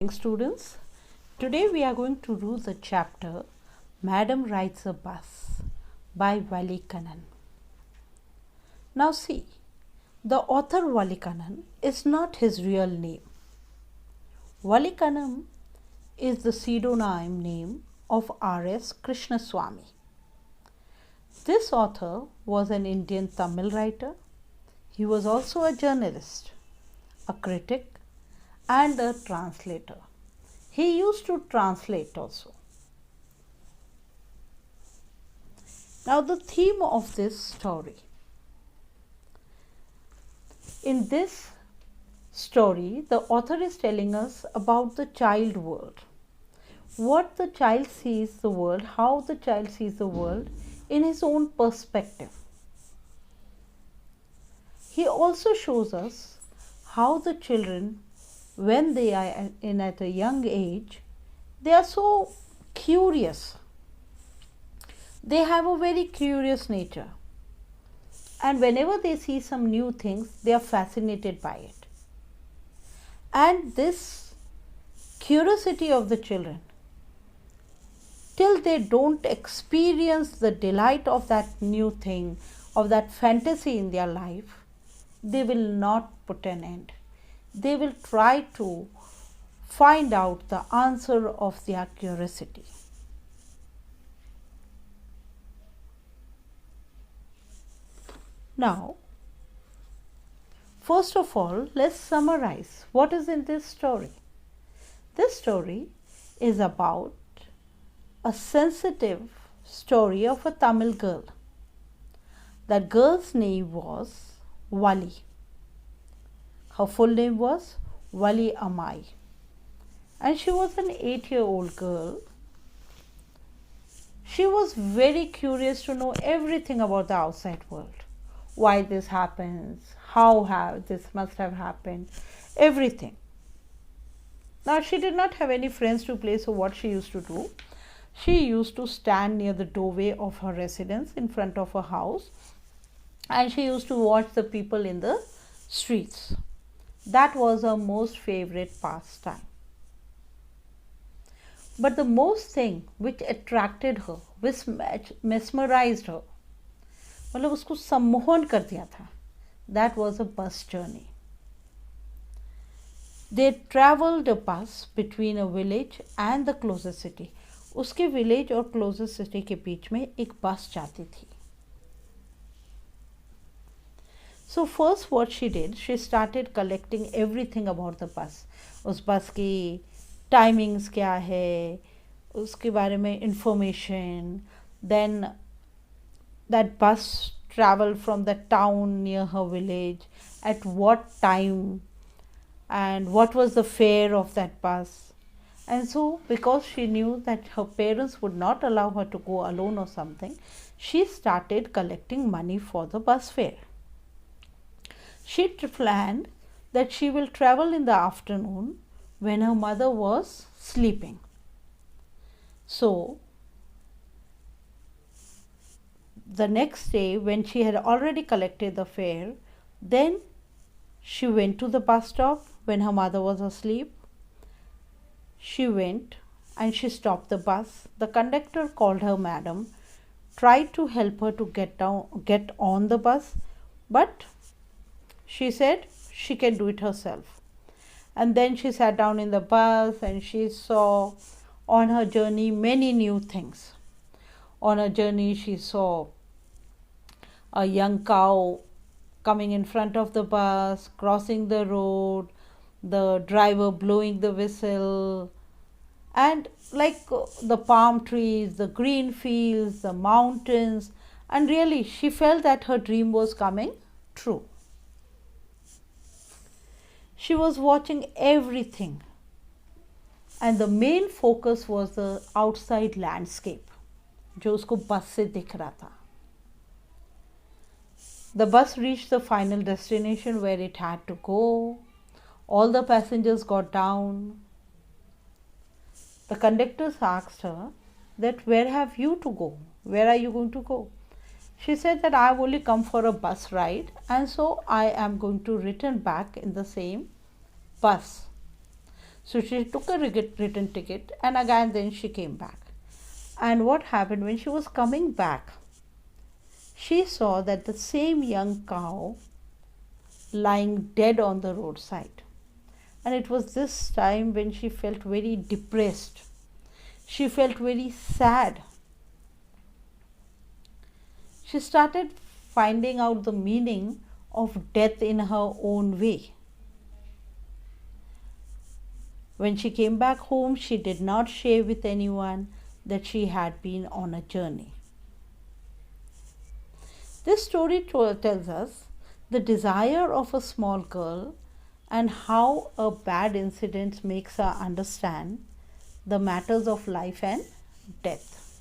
Students, today we are going to do the chapter Madam Rides a Bus by Vallikannan. Now see, the author Vallikannan is not his real name. Vallikannan is the pseudonym name of R.S. Krishnaswamy. This author was an Indian Tamil writer. He was also a journalist, a critic, and a translator. He used to translate also. Now the theme of this story. In this story, the author is telling us about the child world. What the child sees the world, how the child sees the world in his own perspective. He also shows us how the children, when they are at a young age, they are so curious. They have a very curious nature. And whenever they see some new things, they are fascinated by it. And this curiosity of the children, till they don't experience the delight of that new thing, of that fantasy in their life, they will not put an end. They will try to find out the answer of their curiosity. Now, first of all, let's summarize what is in this story. This story is about a sensitive story of a Tamil girl. That girl's name was Valli. Her full name was Valli Amai, and she was an 8-year-old girl. She was very curious to know everything about the outside world. Why this happens, how this must have happened, everything. Now she did not have any friends to play, so what she used to do? She used to stand near the doorway of her residence in front of her house, and she used to watch the people in the streets. That was her most favorite pastime. But the most thing which attracted her, which mesmerized her, मतलब उसको सम्मोहन कर दिया था, that was a bus journey. They traveled a bus between a village and the closest city. उसके village और closest city के बीच में एक bus जाती थी. So first what she did, she started collecting everything about the bus. उस bus की timings क्या है, उसके बारे में information. Then that bus traveled from the town near her village, at what time, and what was the fare of that bus. And so because she knew that her parents would not allow her to go alone or something, she started collecting money for the bus fare. She planned that she will travel in the afternoon when her mother was sleeping. So, the next day, when she had already collected the fare, then she went to the bus stop when her mother was asleep. She went and she stopped the bus. The conductor called her madam, tried to help her to get on the bus, but she said she can do it herself. And then she sat down in the bus and she saw on her journey many new things. On her journey, she saw a young cow coming in front of the bus, crossing the road, the driver blowing the whistle, and like the palm trees, the green fields, the mountains, and really she felt that her dream was coming true. She was watching everything, and the main focus was the outside landscape, जो उसको बस से दिख रहा था. The bus reached the final destination where it had to go. All the passengers got down. The conductor asked her that where have you to go? Where are you going to go? She said that I have only come for a bus ride, and so I am going to return back in the same bus. So she took a return ticket, and again then she came back. And what happened when she was coming back? She saw that the same young cow lying dead on the roadside. And it was this time when she felt very depressed. She felt very sad. She started finding out the meaning of death in her own way. When she came back home, she did not share with anyone that she had been on a journey. This story tells us the desire of a small girl and how a bad incident makes her understand the matters of life and death.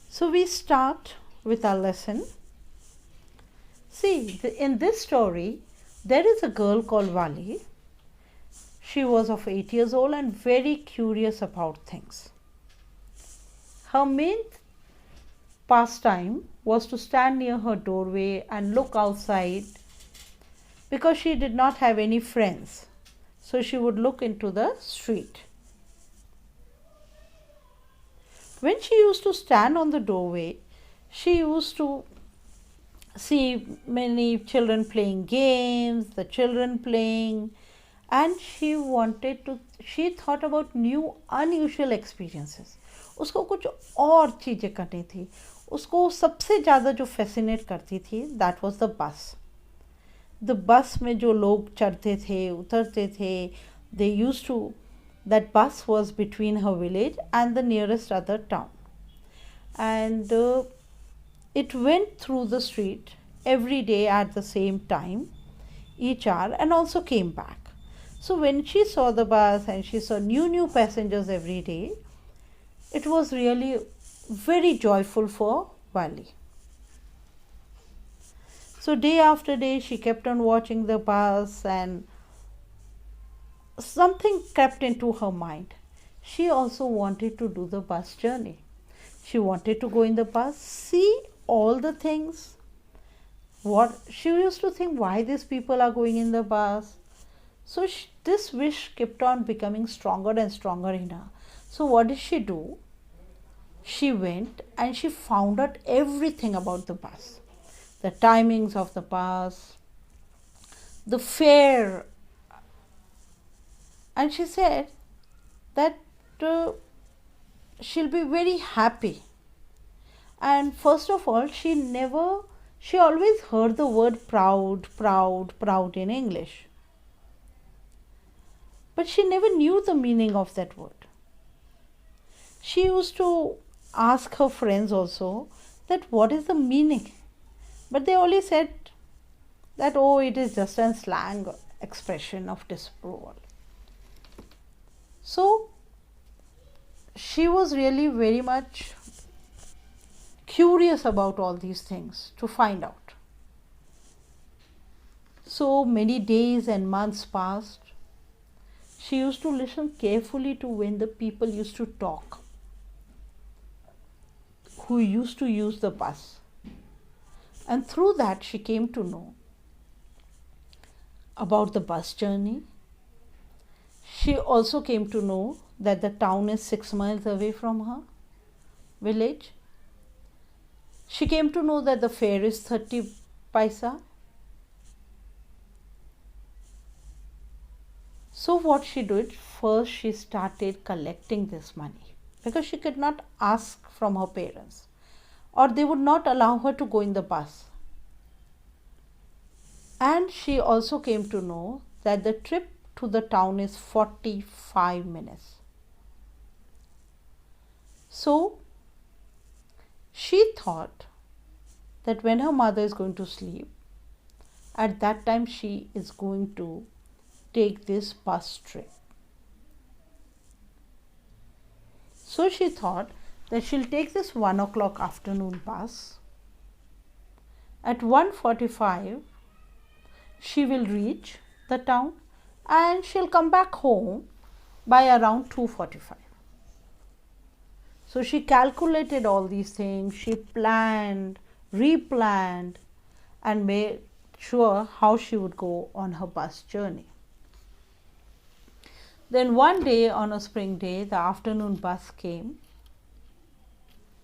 So we start with our lesson. See, in this story, there is a girl called Valli. She was of 8 years old and very curious about things. Her main pastime was to stand near her doorway and look outside because she did not have any friends. So she would look into the street. When she used to stand on the doorway, she used to see many children playing games, the children playing, and she thought about new unusual experiences. उसको कुछ और चीज़ें करनी थी. उसको सबसे ज़्यादा जो फैसिनेट करती थी, that was the bus. The bus में जो लोग चढ़ते थे, उतरते थे, they used to, that bus was between her village and the nearest other town. And it went through the street every day at the same time, each hour, and also came back. So when she saw the bus and she saw new passengers every day, it was really very joyful for Valli. So day after day she kept on watching the bus, and something crept into her mind. She also wanted to do the bus journey. She wanted to go in the bus, see all the things. What she used to think, why these people are going in the bus. So this wish kept on becoming stronger and stronger in her. So what did she do? She went and she found out everything about the bus. The timings of the bus, the fare. And she said that she'll be very happy. And first of all, she always heard the word proud in English. But she never knew the meaning of that word. She used to ask her friends also that what is the meaning. But they only said that, oh, it is just a slang expression of disapproval. So she was really very much curious about all these things to find out. So many days and months passed. She used to listen carefully to when the people used to talk, who used to use the bus. And through that she came to know about the bus journey. She also came to know that the town is 6 miles away from her village. She came to know that the fare is 30 paisa. So what she did, first she started collecting this money because she could not ask from her parents, or they would not allow her to go in the bus. And she also came to know that the trip to the town is 45 minutes. So she thought that when her mother is going to sleep, at that time she is going to take this bus trip. So she thought that she'll take this 1 o'clock afternoon bus. At 1:45 she will reach the town and she'll come back home by around 2:45. So she calculated all these things, she planned, replanned, and made sure how she would go on her bus journey. Then one day, on a spring day, the afternoon bus came,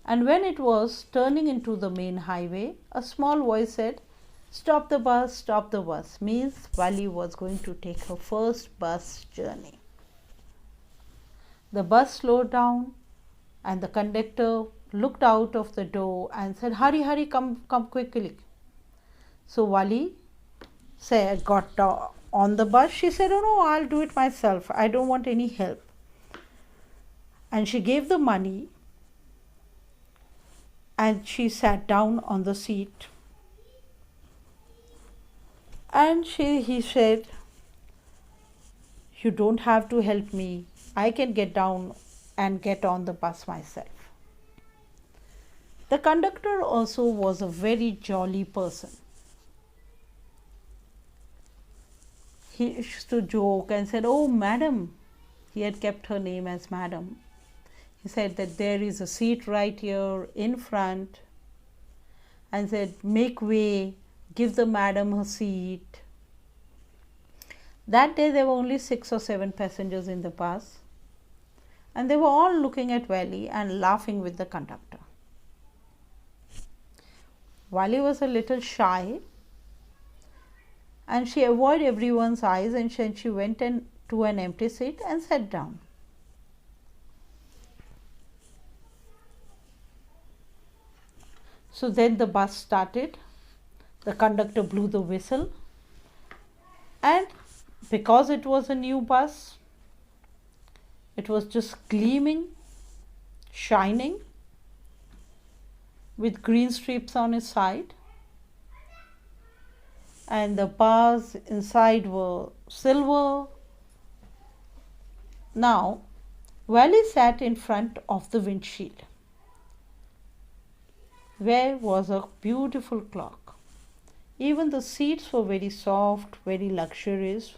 and when it was turning into the main highway, a small voice said, "Stop the bus, stop the bus." Means Valli was going to take her first bus journey. The bus slowed down, and the conductor looked out of the door and said, "Hurry, hurry, come quickly." So Valli got on the bus. She said, "Oh no, I'll do it myself. I don't want any help." And she gave the money, and she sat down on the seat. And he said, "You don't have to help me. I can get down and get on the bus myself." The conductor also was a very jolly person. He used to joke and said, "Oh, madam," he had kept her name as madam. He said that there is a seat right here in front, and said, "Make way, give the madam her seat." That day there were only 6 or 7 passengers in the bus, and they were all looking at Valli and laughing with the conductor. Valli was a little shy, and she avoided everyone's eyes, and she went to an empty seat and sat down. So then the bus started. The conductor blew the whistle, and because it was a new bus, it was just gleaming, shining, with green strips on its side, and the bars inside were silver. Now, Valli sat in front of the windshield, where was a beautiful clock. Even the seats were very soft, very luxurious.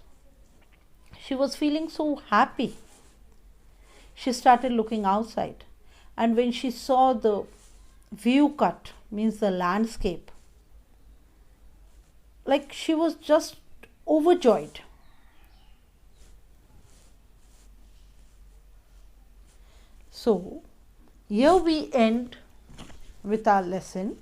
She was feeling so happy. She started looking outside, and when she saw the view cut, means the landscape, like she was just overjoyed. So here we end with our lesson.